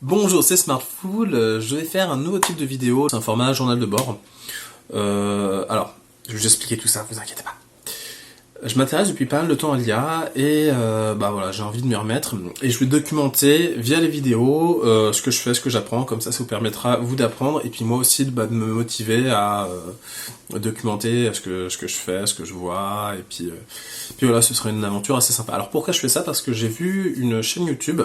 Bonjour, c'est Smartful. Je vais faire un nouveau type de vidéo. C'est un format journal de bord. Alors, je vais vous expliquer tout ça, vous inquiétez pas. Je m'intéresse depuis pas mal de temps à l'IA et bah voilà, j'ai envie de m'y remettre et je vais documenter via les vidéos ce que je fais, ce que j'apprends. Comme ça vous permettra vous d'apprendre et puis moi aussi de me motiver à documenter ce que je fais, ce que je vois et puis voilà, ce sera une aventure assez sympa. Alors pourquoi je fais ça? Parce que j'ai vu une chaîne YouTube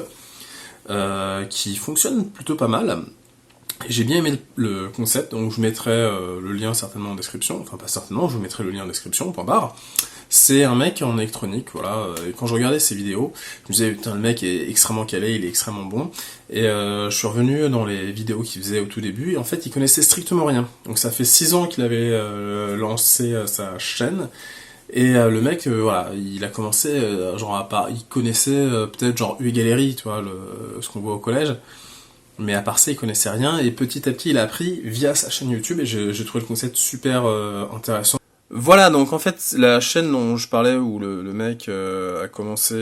qui fonctionne plutôt pas mal. J'ai bien aimé le concept, donc je mettrai le lien certainement en description, enfin pas certainement, je vous mettrai le lien en description, point barre. C'est un mec en électronique, voilà, et quand je regardais ses vidéos, je me disais, putain, le mec est extrêmement calé, il est extrêmement bon, et je suis revenu dans les vidéos qu'il faisait au tout début, et en fait, il connaissait strictement rien. Donc ça fait 6 ans qu'il avait lancé sa chaîne, et le mec, voilà, il a commencé, genre à part, il connaissait peut-être genre U égale tu vois, ce qu'on voit au collège, mais à part ça, il connaissait rien, et petit à petit, il a appris via sa chaîne YouTube, et j'ai trouvé le concept super intéressant. Voilà, donc en fait, la chaîne dont je parlais, où le mec a commencé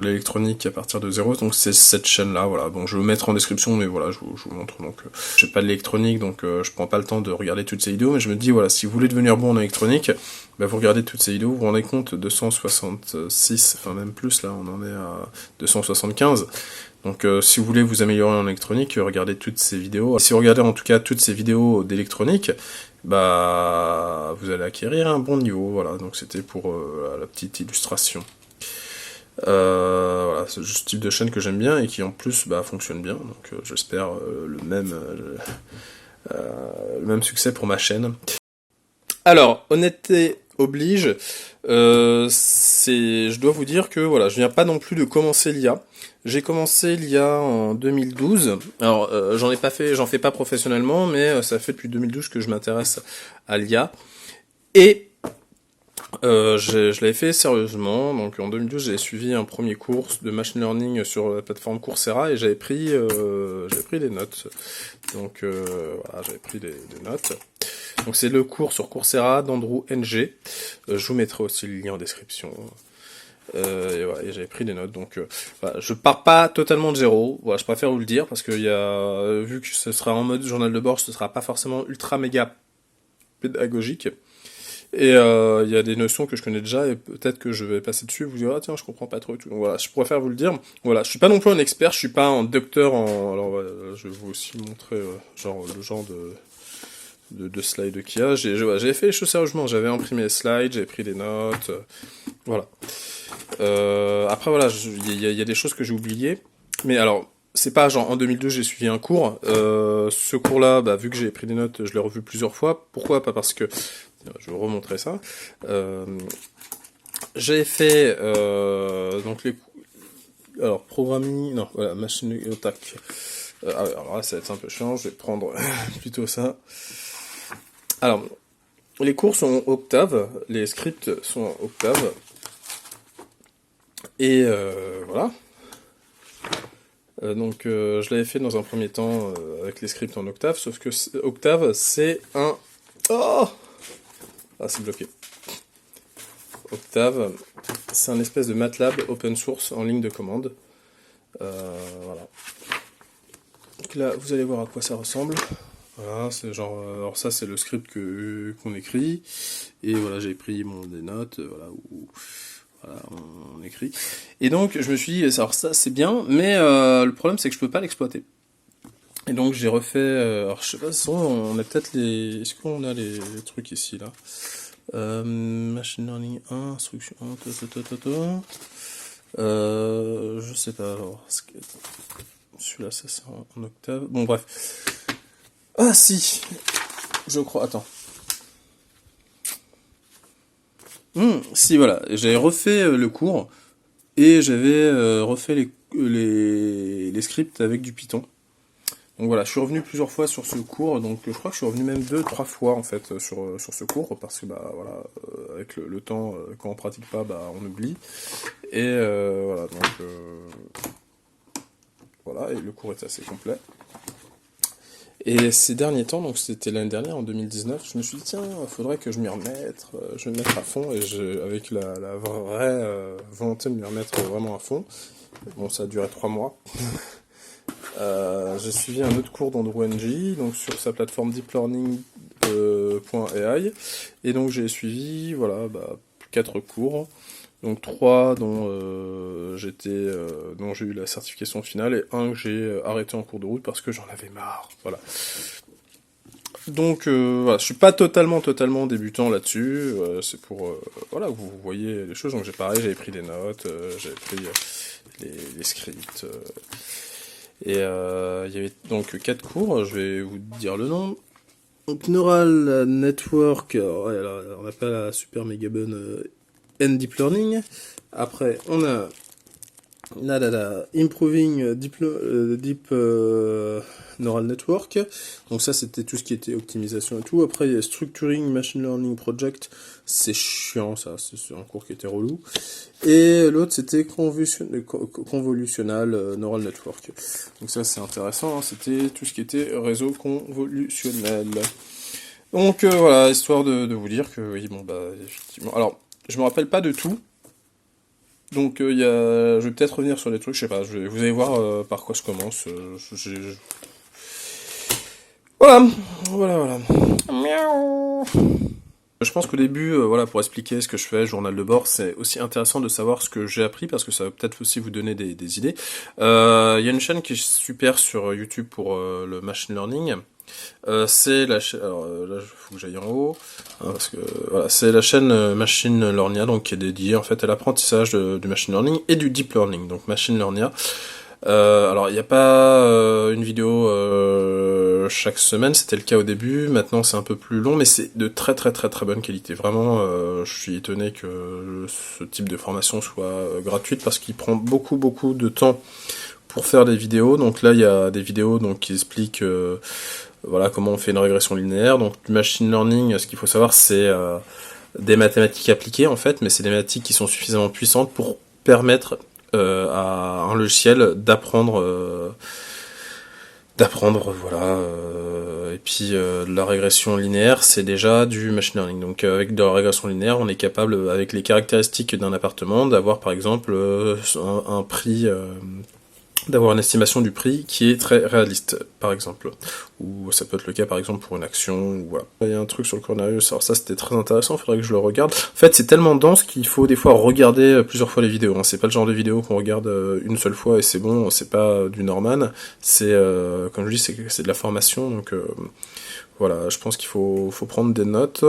l'électronique à partir de zéro, donc c'est cette chaîne-là, voilà. Bon, je vais vous mettre en description, mais voilà, je vous montre. Donc, je fais pas de l'électronique, donc je prends pas le temps de regarder toutes ces vidéos, mais je me dis, voilà, si vous voulez devenir bon en électronique, bah, vous regardez toutes ces vidéos, vous vous rendez compte, 266, enfin même plus, là, on en est à 275. Donc si vous voulez vous améliorer en électronique, regardez toutes ces vidéos. Si vous regardez en tout cas toutes ces vidéos d'électronique, bah vous allez acquérir un bon niveau. Voilà, donc c'était pour la petite illustration. Voilà, c'est juste le type de chaîne que j'aime bien et qui en plus bah, fonctionne bien. Donc j'espère le même succès pour ma chaîne. Alors, honnêteté oblige, je dois vous dire que voilà, je viens pas non plus de commencer l'IA. J'ai commencé l'IA en 2012. Alors, j'en fais pas professionnellement, mais ça fait depuis 2012 que je m'intéresse à l'IA. Et je l'avais fait sérieusement. Donc, en 2012, j'ai suivi un premier cours de machine learning sur la plateforme Coursera et j'avais pris des notes. Donc, voilà, j'avais pris des notes. Donc c'est le cours sur Coursera d'Andrew Ng. Je vous mettrai aussi le lien en description. Et voilà, et j'avais pris des notes. Donc voilà, je pars pas totalement de zéro. Voilà, je préfère vous le dire parce que vu que ce sera en mode journal de bord, ce sera pas forcément ultra méga pédagogique. Et il y a des notions que je connais déjà et peut-être que je vais passer dessus et vous dire ah tiens je comprends pas trop et tout. Donc voilà, je préfère vous le dire. Voilà, je suis pas non plus un expert, je suis pas un docteur en. Alors voilà, je vais vous aussi montrer le genre de slides qu'il y a. J'ai fait les choses sérieusement, j'avais imprimé les slides, j'avais pris des notes, voilà. Après voilà, il y a des choses que j'ai oubliées, mais alors, c'est pas genre en 2012 j'ai suivi un cours, ce cours-là, bah, vu que j'ai pris des notes, je l'ai revu plusieurs fois. Pourquoi? Pas parce que, je vais vous remontrer ça. J'ai fait, donc alors programming, non, voilà, machine, tac. Alors là ça va être un peu chiant, je vais prendre plutôt ça. Alors, les cours sont en Octave, les scripts sont en Octave, et voilà. Donc je l'avais fait dans un premier temps avec les scripts en Octave, sauf que Octave c'est un... Oh ah c'est bloqué. Octave, c'est un espèce de MATLAB open source en ligne de commande. Voilà. Donc là, vous allez voir à quoi ça ressemble. Voilà, c'est genre, alors ça c'est le script qu'on écrit, et voilà j'ai pris des notes, voilà où voilà, on écrit. Et donc je me suis dit, alors ça c'est bien, mais le problème c'est que je peux pas l'exploiter. Et donc j'ai refait, alors je sais pas, on a peut-être les, est-ce qu'on a les trucs ici là, machine learning 1, instruction 1, je sais pas alors, celui-là ça c'est en octave, bon bref. Ah si, je crois, attends. Si voilà, j'avais refait le cours et j'avais refait les scripts avec du Python. Donc voilà, je suis revenu plusieurs fois sur ce cours, donc je crois que je suis revenu même 2-3 fois en fait sur ce cours, parce que bah voilà, avec le temps, quand on pratique pas, bah on oublie. Et voilà, donc voilà, et le cours est assez complet. Et ces derniers temps, donc c'était l'année dernière, en 2019, je me suis dit, tiens, il faudrait que je m'y remette, je vais me mettre à fond, et avec la vraie volonté de m'y remettre vraiment à fond. Bon, ça a duré 3 mois. j'ai suivi un autre cours d'AndrewNG, donc sur sa plateforme deeplearning.ai, et donc j'ai suivi, voilà, 4 cours, donc 3 dont dont j'ai eu la certification finale, et un que j'ai arrêté en cours de route parce que j'en avais marre, voilà. Donc voilà, je suis pas totalement débutant là-dessus, c'est pour voilà, vous voyez les choses, donc j'avais pris des notes, j'avais pris les scripts, et il y avait donc 4 cours, je vais vous dire le nom. Donc Neural Network, on n'a pas la super méga bonne and Deep Learning. Après, on a Improving Deep Neural Network. Donc ça, c'était tout ce qui était optimisation et tout. Après, il y a Structuring Machine Learning Project. C'est chiant, ça. C'est un cours qui était relou. Et l'autre, c'était Convolutional Neural Network. Donc ça, c'est intéressant. Hein. C'était tout ce qui était réseau convolutionnel. Donc voilà, histoire de vous dire que oui, effectivement. Alors, je me rappelle pas de tout. Donc je vais peut-être revenir sur les trucs, je sais pas, vous allez voir par quoi je commence. Voilà. Miaou. Je pense qu'au début, voilà, pour expliquer ce que je fais, journal de bord, c'est aussi intéressant de savoir ce que j'ai appris parce que ça va peut-être aussi vous donner des idées. Il y a une chaîne qui est super sur YouTube pour le machine learning. C'est la chaîne. Alors là, il faut que j'aille en haut, hein, parce que voilà, c'est la chaîne Machine Learnia, donc qui est dédiée en fait à l'apprentissage du machine learning et du deep learning. Donc Machine Learnia. Alors il n'y a pas une vidéo chaque semaine, c'était le cas au début. Maintenant c'est un peu plus long, mais c'est de très bonne qualité. Vraiment, je suis étonné que ce type de formation soit gratuite parce qu'il prend beaucoup de temps pour faire des vidéos. Donc là il y a des vidéos donc qui expliquent voilà comment on fait une régression linéaire. Donc du machine learning, ce qu'il faut savoir, c'est des mathématiques appliquées en fait, mais c'est des mathématiques qui sont suffisamment puissantes pour permettre à un logiciel d'apprendre, voilà. Et puis la régression linéaire, c'est déjà du machine learning. Donc avec de la régression linéaire, on est capable, avec les caractéristiques d'un appartement, d'avoir par exemple un prix. D'avoir une estimation du prix qui est très réaliste, par exemple. Ou ça peut être le cas, par exemple, pour une action, ou voilà. Il y a un truc sur le coronavirus, alors ça c'était très intéressant, il faudrait que je le regarde. En fait, c'est tellement dense qu'il faut des fois regarder plusieurs fois les vidéos. Hein. C'est pas le genre de vidéo qu'on regarde une seule fois et c'est bon, c'est pas du Norman. C'est, comme je dis, c'est de la formation, donc voilà, je pense qu'il faut prendre des notes,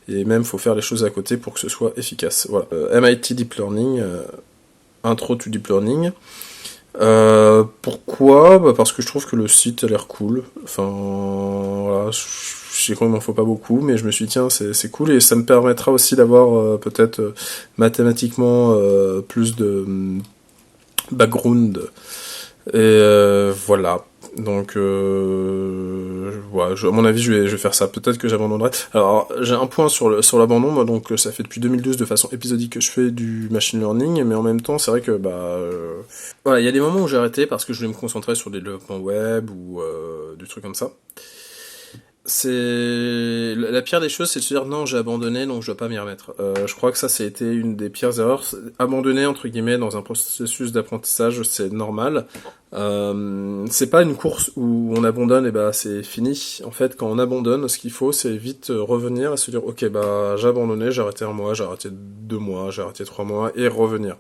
et même faut faire les choses à côté pour que ce soit efficace. Voilà. MIT Deep Learning, Intro to Deep Learning. Pourquoi ? Parce que je trouve que le site a l'air cool. Enfin, voilà, je sais qu'il m'en faut pas beaucoup, mais je me suis dit, tiens, c'est cool, et ça me permettra aussi d'avoir peut-être mathématiquement plus de background. Et voilà. Donc, voilà, à mon avis, je vais faire ça. Peut-être que j'abandonnerai. Alors, j'ai un point sur l'abandon. Moi, donc, ça fait depuis 2012 de façon épisodique que je fais du machine learning, mais en même temps, c'est vrai que voilà, il y a des moments où j'ai arrêté parce que je voulais me concentrer sur des développements web ou des trucs comme ça. C'est la pire des choses, c'est de se dire non, j'ai abandonné, donc je dois pas m'y remettre. Je crois que ça a été une des pires erreurs. Abandonner entre guillemets dans un processus d'apprentissage, c'est normal. C'est pas une course où on abandonne et c'est fini. En fait, quand on abandonne, ce qu'il faut, c'est vite revenir et se dire ok, j'ai abandonné, j'ai arrêté 1 mois, j'ai arrêté 2 mois, j'ai arrêté 3 mois, et revenir.